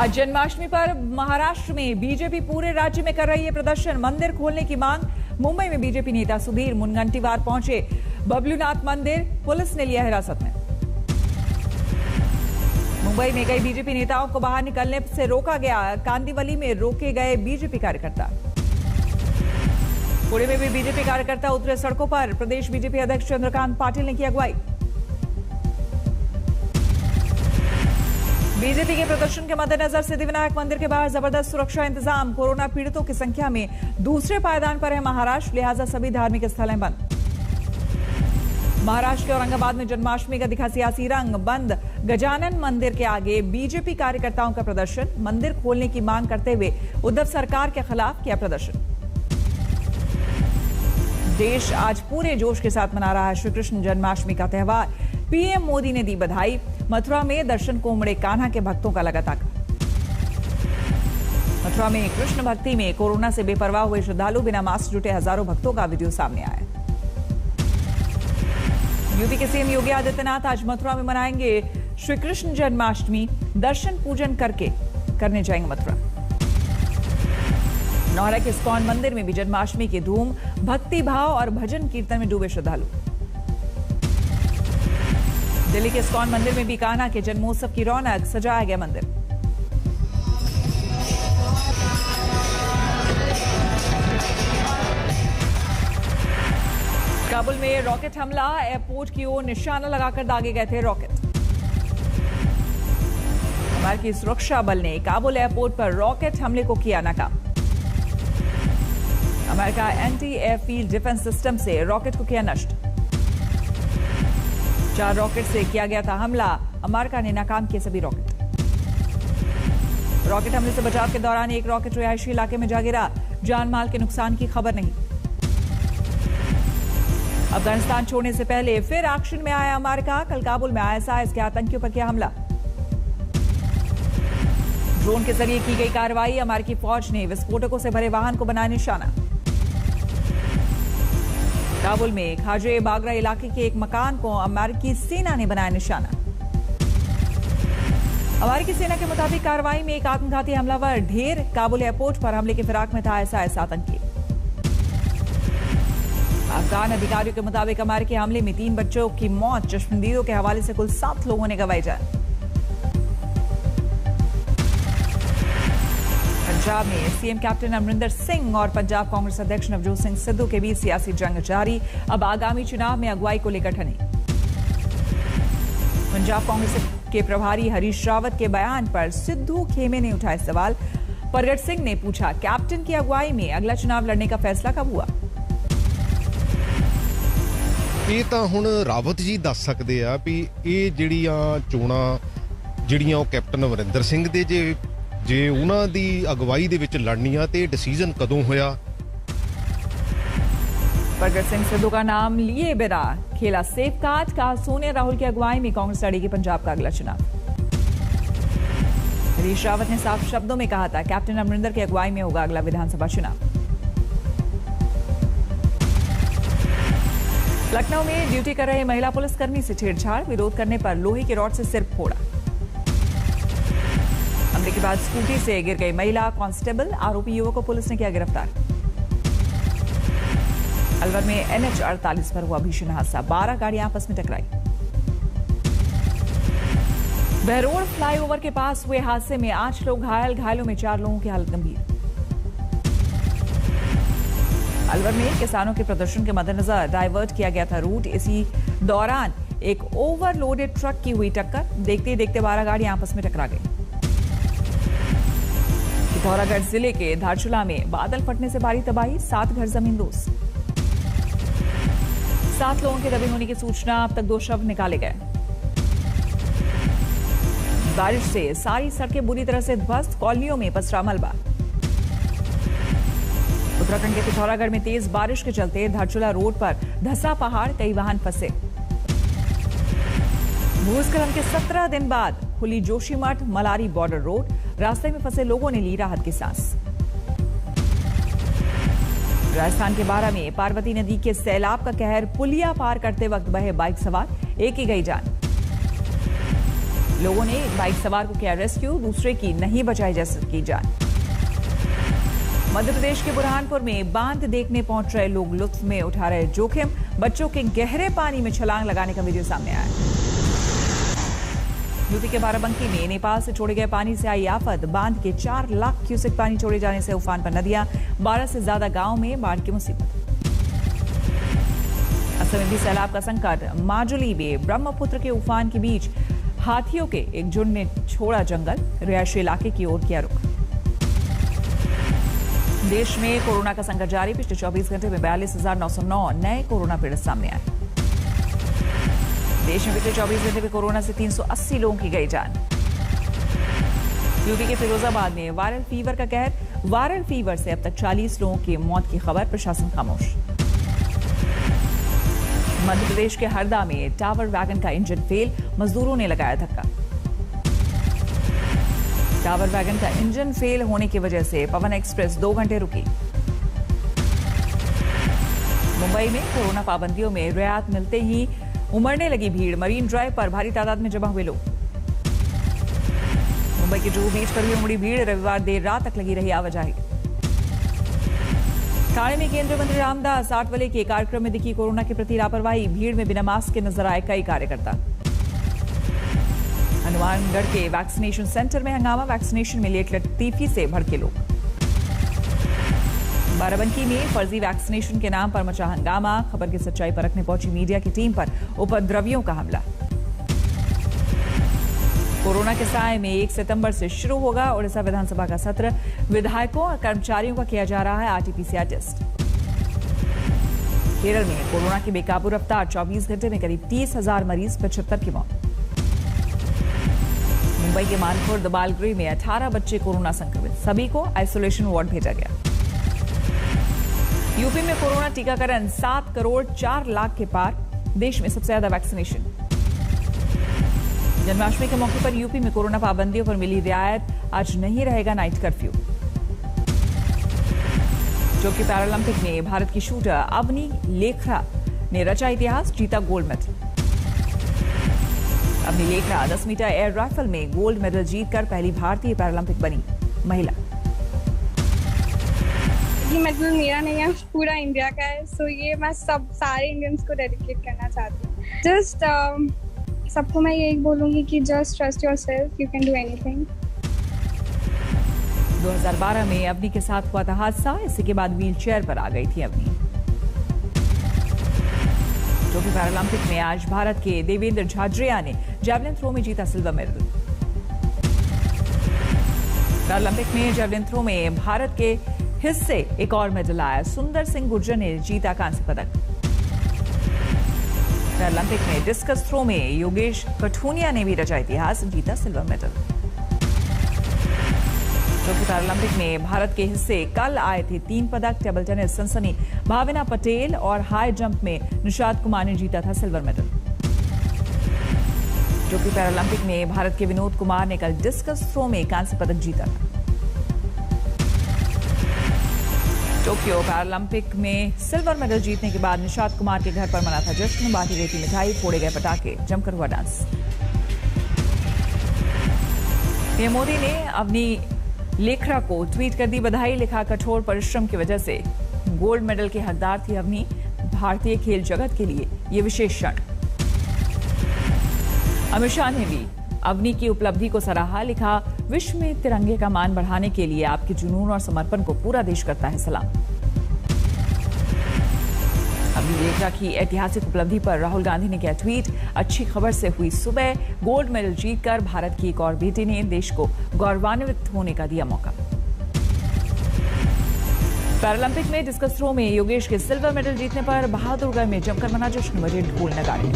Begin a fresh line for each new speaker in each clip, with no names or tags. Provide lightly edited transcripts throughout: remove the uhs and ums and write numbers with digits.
आज जन्माष्टमी पर महाराष्ट्र में बीजेपी पूरे राज्य में कर रही है प्रदर्शन। मंदिर खोलने की मांग। मुंबई में बीजेपी नेता सुधीर मुनगंटीवार पहुंचे बबलूनाथ मंदिर, पुलिस ने लिया हिरासत में। मुंबई में कई बीजेपी नेताओं को बाहर निकलने से रोका गया। कांदिवली में रोके गए बीजेपी कार्यकर्ता। पुणे में भी बीजेपी कार्यकर्ता उतरे सड़कों पर। प्रदेश बीजेपी अध्यक्ष चंद्रकांत पाटिल ने की अगुवाई। बीजेपी के प्रदर्शन के मद्देनजर सिद्धिविनायक मंदिर के बाहर जबरदस्त सुरक्षा इंतजाम। कोरोना पीड़ितों की संख्या में दूसरे पायदान पर है महाराष्ट्र, लिहाजा सभी धार्मिक स्थलें बंद। महाराष्ट्र के औरंगाबाद में जन्माष्टमी का दिखा सियासी रंग। बंद गजानन मंदिर के आगे बीजेपी कार्यकर्ताओं का प्रदर्शन। मंदिर खोलने की मांग करते हुए उद्धव सरकार के खिलाफ किया प्रदर्शन। देश आज पूरे जोश के साथ मना रहा है श्री कृष्ण जन्माष्टमी का त्यौहार। पीएम मोदी ने दी बधाई। मथुरा में दर्शन को उमड़े कान्हा के भक्तों का लगा ताका। मथुरा में कृष्ण भक्ति में कोरोना से बेपरवाह हुए श्रद्धालु, बिना मास्क जुटे हजारों भक्तों का वीडियो सामने आया। यूपी के सीएम योगी आदित्यनाथ आज मथुरा में मनाएंगे श्री कृष्ण जन्माष्टमी। दर्शन पूजन करने जाएंगे मथुरा। नौरा के इस्कॉन मंदिर में भी जन्माष्टमी की धूम। भक्ति भाव और भजन कीर्तन में डूबे श्रद्धालु। दिल्ली के इस्कॉन मंदिर में भी कान्हा के जन्मोत्सव की रौनक। सजाया गया मंदिर। काबुल में रॉकेट हमला। एयरपोर्ट की ओर निशाना लगाकर दागे गए थे रॉकेट। अमेरिकी सुरक्षा बल ने काबुल एयरपोर्ट पर रॉकेट हमले को किया नाकाम। America anti airfield defence system से रॉकेट को किया नष्ट। 4 रॉकेट से किया गया था हमला। अमेरिका ने नाकाम किए सभी रॉकेट। रॉकेट हमले से बचाव के दौरान एक रॉकेट रिहायशी इलाके में जा गिरा। जान माल के नुकसान की खबर नहीं। अफगानिस्तान छोड़ने से पहले फिर एक्शन में आया अमेरिका। कल काबुल में आईएसआईएस के आतंकियों पर किया हमला। ड्रोन के जरिए की गई कार्रवाई। अमेरिकी फौज ने विस्फोटकों से भरे वाहन को बनाया निशाना। काबुल में खाजे बागरा इलाके के एक मकान को अमेरिकी सेना ने बनाया निशाना। अमेरिकी सेना के मुताबिक कार्रवाई में एक आत्मघाती हमलावर ढेर। काबुल एयरपोर्ट पर हमले की फिराक में था आईएसआईएस आतंकी। अफगान अधिकारियों के मुताबिक अमेरिकी हमले में 3 बच्चों की मौत। चश्मदीदों के हवाले से कुल 7 लोगों ने गंवाई जान। पंजाब में सीएम कैप्टन अमरिंदर सिंह और पंजाब कांग्रेस अध्यक्ष नवजोत सिंह सिद्धू के बीच सियासी जंग जारी। अब आगामी चुनाव में अगुवाई को लेकर ठनी। पंजाब कांग्रेस के प्रभारी हरीश रावत के बयान पर सिद्धू खेमे ने उठाए सवाल। परगट सिंह ने पूछा, कैप्टन की अगुवाई में अगला चुनाव लड़ने का फैसला कब हुआ?
ਇਹ ਤਾਂ ਹੁਣ ਰਾਵਤ ਜੀ ਦੱਸ ਸਕਦੇ ਆ ਵੀ ਇਹ ਜਿਹੜੀਆਂ ਚੋਣਾਂ ਜਿਹੜੀਆਂ ਉਹ ਕੈਪਟਨ ਅਮਰਿੰਦਰ ਸਿੰਘ ਦੇ ਜੇ ਉਹਨਾਂ ਦੀ ਅਗਵਾਈ ਦੇ ਵਿੱਚ ਲੜਨੀਆਂ ਤੇ डिसीजन कदों होया।
परगट सिंह सिद्धू का नाम लिए बिना खेला सेफ कार्ड। कहा सोनिया राहुल की अगुवाई में कांग्रेस लड़ेगी पंजाब का अगला चुनाव। हरीश रावत ने साफ शब्दों में कहा था, कैप्टन अमरिंदर की अगुवाई में होगा अगला विधानसभा चुनाव। लखनऊ में ड्यूटी कर रहे महिला पुलिसकर्मी से छेड़छाड़। विरोध करने पर लोहे की रॉड से सिर फोड़ा। हमले के बाद स्कूटी से गिर गई महिला कांस्टेबल। आरोपी युवक को पुलिस ने किया गिरफ्तार। अलवर में NH 48 पर हुआ भीषण हादसा। 12 गाड़ियां आपस में टकराई। बहरोड फ्लाईओवर के पास हुए हादसे में 8 लोग घायल। घायलों में 4 लोगों की हालत गंभीर। अलवर में किसानों के प्रदर्शन के मद्देनजर डाइवर्ट किया गया था रूट। इसी दौरान एक ओवरलोडेड ट्रक की हुई टक्कर। देखते ही देखते 12 गाड़ियां आपस में टकरा गई। पिथौरागढ़ जिले के धारचूला में बादल फटने से भारी तबाही। 7 घर जमींदोज। 7 लोगों के दबे होने की सूचना। अब तक 2 शव निकाले गए। बारिश से सारी सड़कें बुरी तरह से ध्वस्त। कॉलोनियों में पसरा मलबा। उत्तराखंड के पिथौरागढ़ में तेज बारिश के चलते धारचूला रोड पर धंसा पहाड़। कई वाहन फंसे। भूस्खलन के 17 दिन बाद खुली जोशीमठ मलारी बॉर्डर रोड। रास्ते में फंसे लोगों ने ली राहत की सांस। राजस्थान के बारा में पार्वती नदी के सैलाब का कहर। पुलिया पार करते वक्त बहे बाइक सवार। एक ही गई जान। लोगों ने एक बाइक सवार को किया रेस्क्यू, दूसरे की नहीं बचाई जा सकी जान। मध्य प्रदेश के बुरहानपुर में बांध देखने पहुंच रहे लोग लुत्फ में उठा रहे जोखिम, बच्चों के गहरे पानी में छलांग लगाने का वीडियो सामने आया। यूपी के बाराबंकी में नेपाल से छोड़े गए पानी से आई आफत, बांध के 4 लाख क्यूसेक पानी छोड़े जाने से उफान पर नदियां, 12 से ज्यादा गांव में बाढ़ की मुसीबत। असम में भी सैलाब का संकट, माजुली में ब्रह्मपुत्र के उफान के बीच हाथियों के एक झुंड ने छोड़ा जंगल, रिहायशी इलाके की ओर किया रुख। देश में कोरोना का संकट जारी, पिछले 24 घंटे में 42,909 नए कोरोना पीड़ित सामने आए। देश में पिछले 24 घंटे में कोरोना से 380 लोगों की गई जान। यूपी के फिरोजाबाद में वायरल फीवर का कहर, वायरल फीवर से अब तक 40 लोगों की मौत की खबर, प्रशासन खामोश। मध्य प्रदेश के हरदा में टावर वैगन का इंजन फेल, मजदूरों ने लगाया धक्का। टावर वैगन का इंजन फेल होने की वजह से पवन एक्सप्रेस 2 घंटे रुकी। मुंबई में कोरोना पाबंदियों में रियायत मिलते ही उमड़ने लगी भीड़, मरीन ड्राइव पर भारी तादाद में जमा हुए लोग। मुंबई के जुहू बीच पर भी उमड़ी भीड़, रविवार देर रात तक लगी रही आवाजाही। ठाणे में केंद्रीय मंत्री रामदास आठवले के कार्यक्रम में दिखी कोरोना के प्रति लापरवाही, भीड़ में बिना मास्क के नजर आए कई कार्यकर्ता। हनुमानगढ़ के वैक्सीनेशन सेंटर में हंगामा, वैक्सीनेशन में लेट लतीफी से भड़के लोग। बाराबंकी में फर्जी वैक्सीनेशन के नाम पर मचा हंगामा, खबर की सच्चाई परखने पहुंची मीडिया की टीम पर उपद्रवियों का हमला। कोरोना के साए में 1 सितंबर से शुरू होगा ओडिशा विधानसभा का सत्र, विधायकों और कर्मचारियों का किया जा रहा है आरटी-पीसीआर टेस्ट। केरल में कोरोना की बेकाबू रफ्तार, 24 घंटे में करीब 30,000 मरीज, 75 की मौत। मुंबई के मानपुर दबालगृह में 18 बच्चे कोरोना संक्रमित, सभी को आइसोलेशन वार्ड भेजा गया। यूपी में कोरोना टीकाकरण 7 करोड़ 4 लाख के पार, देश में सबसे ज्यादा वैक्सीनेशन। जन्माष्टमी के मौके पर यूपी में कोरोना पाबंदियों पर मिली रियायत, आज नहीं रहेगा नाइट कर्फ्यू। जो कि पैरालंपिक में भारत की शूटर अवनी लेखरा ने रचा इतिहास, जीता gold medal. Avani Lekhara 10 metre air rifle में गोल्ड मेडल जीतकर पहली भारतीय पैरालंपिक बनी महिला।
ये मेडल मेरा नहीं है, पूरा इंडिया का है, सो ये मैं सारे इंडियंस को डेडिकेट करना चाहती हूँ। जस्ट सबको मैं यही बोलूंगी कि just trust yourself, you can do anything.
2012 में अवनी के साथ हुआ था हादसा, इसी के बाद व्हील चेयर पर आ गई थी अवनी। जो कि पैरालंपिक में आज भारत के देवेंद्र झाझरिया ने जैवलिन थ्रो में जीता सिल्वर मेडल। पैरालंपिक में जैवलिन थ्रो में भारत के हिस्से एक और मेडल आया, सुंदर सिंह गुर्जर ने जीता कांस्य पदक। पैरालंपिक में डिस्कस थ्रो में योगेश कठुनिया ने भी रचा इतिहास, जीता सिल्वर मेडल। जो कि पैरालंपिक में भारत के हिस्से कल आए थे 3 पदक, टेबल टेनिस सनसनी भावना पटेल और हाई जंप में निशाद कुमार ने जीता था सिल्वर मेडल। जो कि पैरालंपिक में भारत के विनोद कुमार ने कल डिस्कस थ्रो में कांस्य पदक जीता था। टोक्यो पैरालंपिक में सिल्वर मेडल जीतने के बाद निशाद कुमार के घर पर मना था जश्न, बांटी गई थी मिठाई, फोड़े गए पटाखे, जमकर हुआ डांस। पीएम मोदी ने अवनी लेखरा को ट्वीट कर दी बधाई, लिखा कठोर परिश्रम की वजह से गोल्ड मेडल के हकदार थी अवनी, भारतीय खेल जगत के लिए ये विशेष क्षण। अमित शाह ने भी अवनी की उपलब्धि को सराहा, लिखा विश्व में तिरंगे का मान बढ़ाने के लिए आपके जुनून और समर्पण को पूरा देश करता है सलाम। अवनी लेखरा की ऐतिहासिक उपलब्धि पर राहुल गांधी ने किया ट्वीट, अच्छी खबर से हुई सुबह, गोल्ड मेडल जीतकर भारत की एक और बेटी ने देश को गौरवान्वित होने का दिया मौका। पैरालंपिक में डिस्कस थ्रो में योगेश के सिल्वर मेडल जीतने पर बहादुरगढ़ में जमकर मना जश्न, बजे ढोल नगाड़े।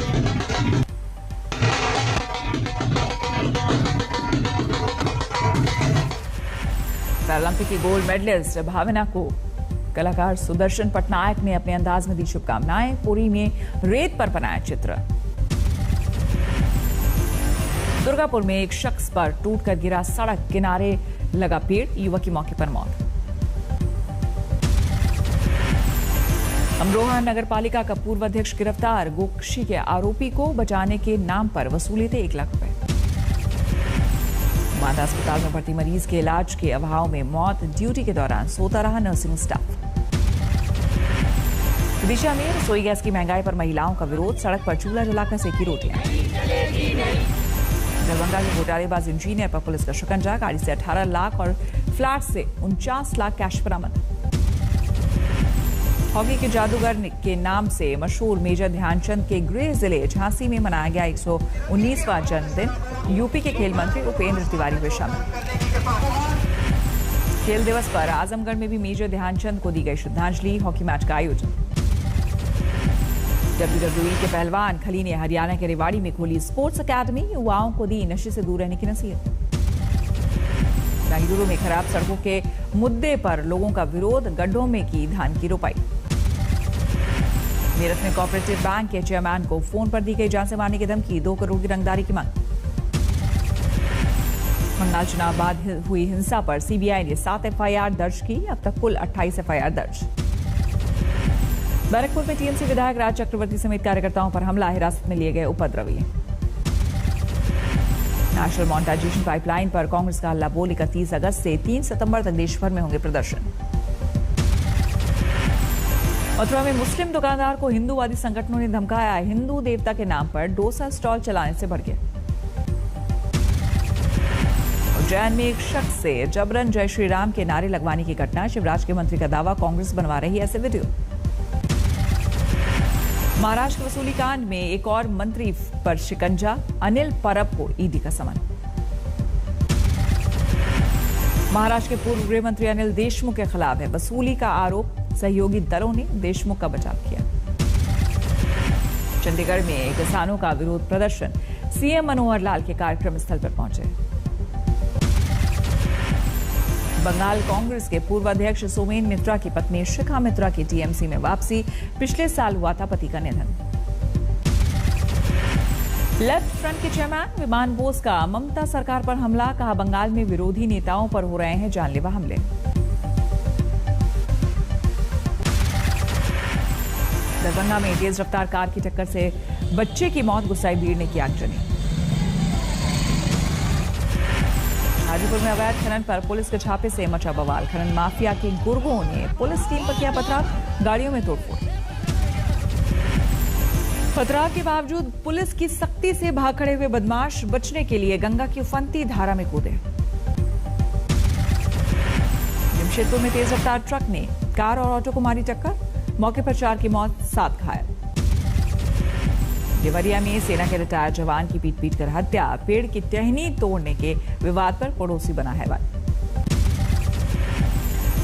पैरालंपिक की गोल्ड मेडलिस्ट भावना को कलाकार सुदर्शन पटनायक ने अपने अंदाज में दी शुभकामनाएं, पुरी में रेत पर बनाया चित्र। दुर्गापुर में एक शख्स पर टूटकर गिरा सड़क किनारे लगा पेड़, युवक की मौके पर मौत। अमरोहा नगर पालिका का पूर्व अध्यक्ष गिरफ्तार, गोकशी के आरोपी को बचाने के नाम पर वसूले थे 1 लाख रुपए। मांदा अस्पताल में भर्ती मरीज के इलाज के अभाव में मौत, ड्यूटी के दौरान सोता रहा नर्सिंग स्टाफ। विदिशा में रसोई गैस की महंगाई पर महिलाओं का विरोध, सड़क पर चूल्हा जलाकर सेकी रोटियां। दरभंगा के घोटालेबाज इंजीनियर पर पुलिस का शिकंजा, गाड़ी से 18 लाख और फ्लैट से 49 लाख कैश बरामद। हॉकी के जादूगर के नाम से मशहूर मेजर ध्यानचंद के गृह जिले झांसी में मनाया गया 119वां जन्मदिन, यूपी के खेल मंत्री उपेंद्र तिवारी हुए शामिल। खेल दिवस पर आजमगढ़ में भी मेजर ध्यानचंद को दी गई श्रद्धांजलि, हॉकी मैच का आयोजन। WWE के पहलवान खली ने हरियाणा के रेवाड़ी में खोली स्पोर्ट्स अकेडमी, युवाओं को दी नशे से दूर रहने की नसीहत। बेंगलुरु में खराब सड़कों के मुद्दे पर लोगों का विरोध, गड्ढों में की धान की रोपाई। मेरठ में कोऑपरेटिव बैंक के चेयरमैन को फोन पर दी गई जान से मारने की धमकी, 2 करोड़ की रंगदारी की मांग। बंगाल चुनाव बाद हुई हिंसा पर सीबीआई ने 7 FIR दर्ज की, अब तक कुल 28 FIR दर्ज। बैरकपुर में टीएमसी विधायक राज चक्रवर्ती समेत कार्यकर्ताओं पर हमला, हिरासत में लिए गए उपद्रवी। नेशनल मोनेटाइजेशन पाइपलाइन पर कांग्रेस का हल्ला बोल, 31 अगस्त से 3 सितंबर तक देश भर में होंगे प्रदर्शन। मथुरा में मुस्लिम दुकानदार को हिंदूवादी संगठनों ने धमकाया, हिंदू देवता के नाम पर डोसा स्टॉल चलाने से भड़के। उज्जैन में एक शख्स से जबरन जय श्री राम के नारे लगवाने की घटना, शिवराज के मंत्री का दावा, कांग्रेस बनवा रही ऐसे वीडियो। महाराष्ट्र के वसूली कांड में एक और मंत्री पर शिकंजा, अनिल परब को ईडी का समन। महाराष्ट्र के पूर्व गृह मंत्री अनिल देशमुख के खिलाफ है वसूली का आरोप, सहयोगी दलों ने देशमुख का बचाव किया। चंडीगढ़ में किसानों का विरोध प्रदर्शन, सीएम मनोहर लाल के कार्यक्रम स्थल पर पहुंचे। बंगाल कांग्रेस के पूर्व अध्यक्ष सोमेन मित्रा की पत्नी शिखा मित्रा की टीएमसी में वापसी, पिछले साल हुआ था पति का निधन। लेफ्ट फ्रंट के चेयरमैन विमान बोस का ममता सरकार पर हमला, कहा बंगाल में विरोधी नेताओं पर हो रहे हैं जानलेवा हमले। दरभंगा में तेज रफ्तार कार की टक्कर से बच्चे की मौत, गुस्साई भीड़ ने की आगजनी। हाजीपुर में अवैध खनन पर पुलिस के छापे से मचा बवाल, खनन माफिया के गुर्गों ने पुलिस टीम पर किया पथराव, गाड़ियों में तोड़फोड़। पथराव के बावजूद पुलिस की सख्ती से भाग खड़े हुए बदमाश बचने के लिए गंगा की उफनती धारा में कूदे। जमशेदपुर में तेज रफ्तार ट्रक ने कार और ऑटो को मारी टक्कर, मौके पर 4 की मौत, 7 घायल। देवरिया में सेना के रिटायर्ड जवान की पीट कर हत्या, पेड़ की टहनी तोड़ने के विवाद पर पड़ोसी बना हैवान।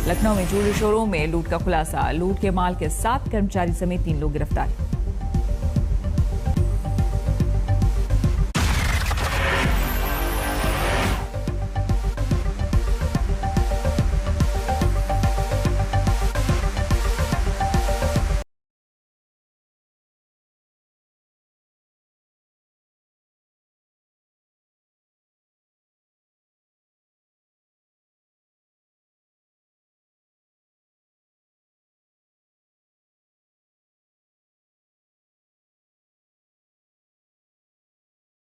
लखनऊ में ज्वेलरी शोरूम में लूट का खुलासा, लूट के माल के 7 कर्मचारी समेत 3 लोग गिरफ्तार।